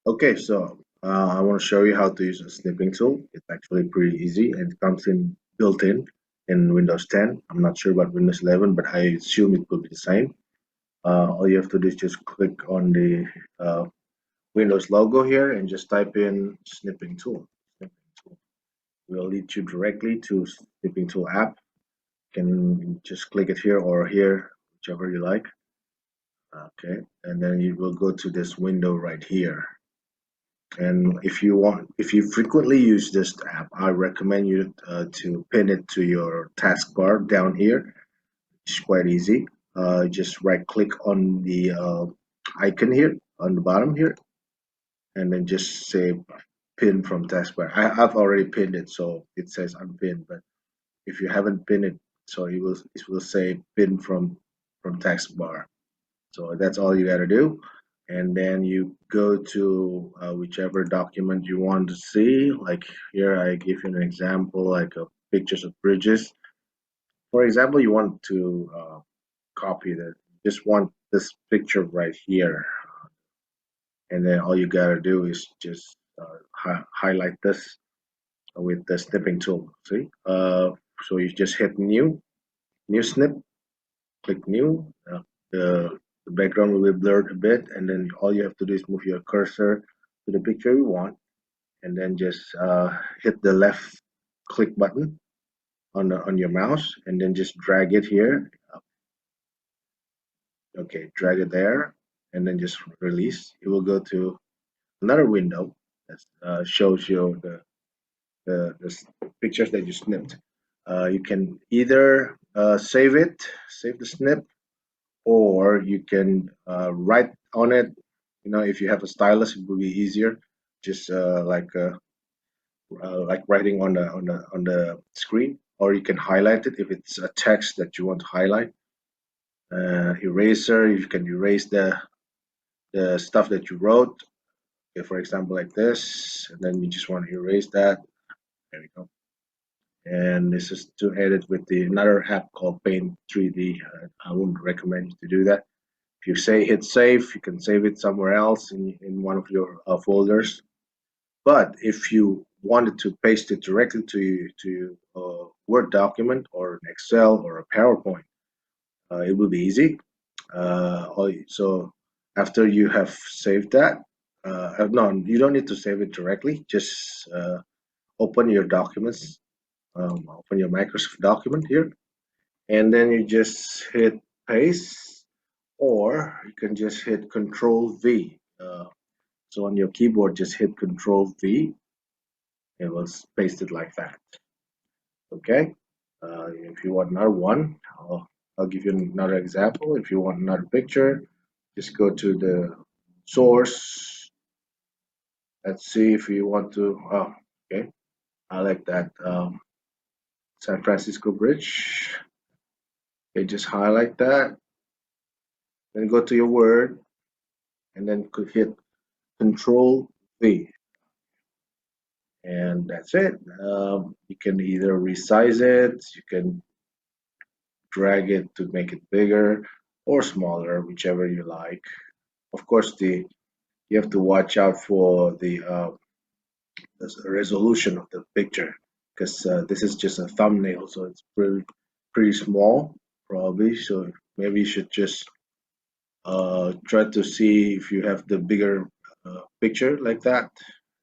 Okay, so I want to show you how to use a snipping tool. It's actually pretty easy and it comes in built in Windows 10. I'm not sure about Windows 11, but I assume it will be the same. All you have to do is just click on the Windows logo here and just type in snipping tool. Snipping tool will lead you directly to snipping tool app. You can just click it here or here, whichever you like. Okay, and then you will go to this window right here. And if you frequently use this app, I recommend you to pin it to your taskbar down here. It's quite easy. Just right click on the icon here on the bottom here, and then just say pin from taskbar. I've already pinned it, so it says unpinned. But if you haven't pinned it, so it will say pin from taskbar. So that's all you got to do. And then you go to whichever document you want to see. Like here, I give you an example, like pictures of bridges. For example, you want to copy that. Just want this picture right here. And then all you got to do is just highlight this with the snipping tool. See? So you just hit new snip, click new. The background will be blurred a bit, and then all you have to do is move your cursor to the picture you want, and then just hit the left click button on your mouse, and then just drag it here. Okay, drag it there, and then just release. It will go to another window that shows you the pictures that you snipped. You can either save the snip, or you can write on it. You know, if you have a stylus, it will be easier. Just like writing on the screen, or you can highlight it if it's a text that you want to highlight. Eraser, you can erase the stuff that you wrote. Okay, for example, like this, and then you just want to erase that. There we go. And this is to edit with the another app called Paint 3D. I wouldn't recommend you to do that. If you say hit save, you can save it somewhere else in one of your folders. But if you wanted to paste it directly to a Word document or an Excel or a PowerPoint, it will be easy. So after you have saved that, no, you don't need to save it directly. Just open your documents, open your Microsoft document here, and then you just hit paste, or you can just hit Control V. So on your keyboard, just hit Control V. It will paste it like that. Okay. If you want another one, I'll give you another example. If you want another picture, just go to the source. Let's see if you want to. Oh, okay. I like that San Francisco Bridge. Okay, just highlight that. Then go to your Word, and then hit Control V. And that's it. You can either resize it, you can drag it to make it bigger or smaller, whichever you like. Of course, you have to watch out for the resolution of the picture, because this is just a thumbnail, so it's pretty small probably. So maybe you should just try to see if you have the bigger picture like that.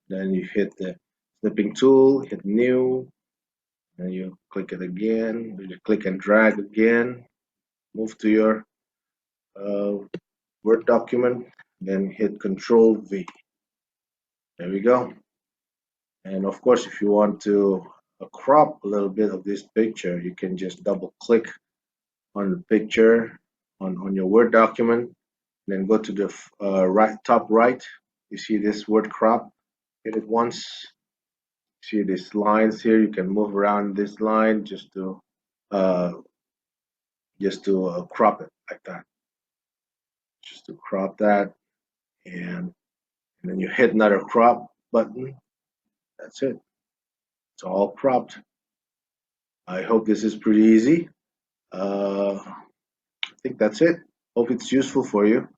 Then you hit the snipping tool, hit new, and you click it again. You click and drag again. Move to your uh, Word document, then hit Control V. There we go. And of course, if you want to crop a little bit of this picture, you can just double click on the picture on your Word document, then go to the top right. You see this word crop, hit it once. See these lines here, you can move around this line uh, just to crop it like that, just to crop that, and then you hit another crop button. That's it. It's all cropped. I hope this is pretty easy. I think that's it. Hope it's useful for you.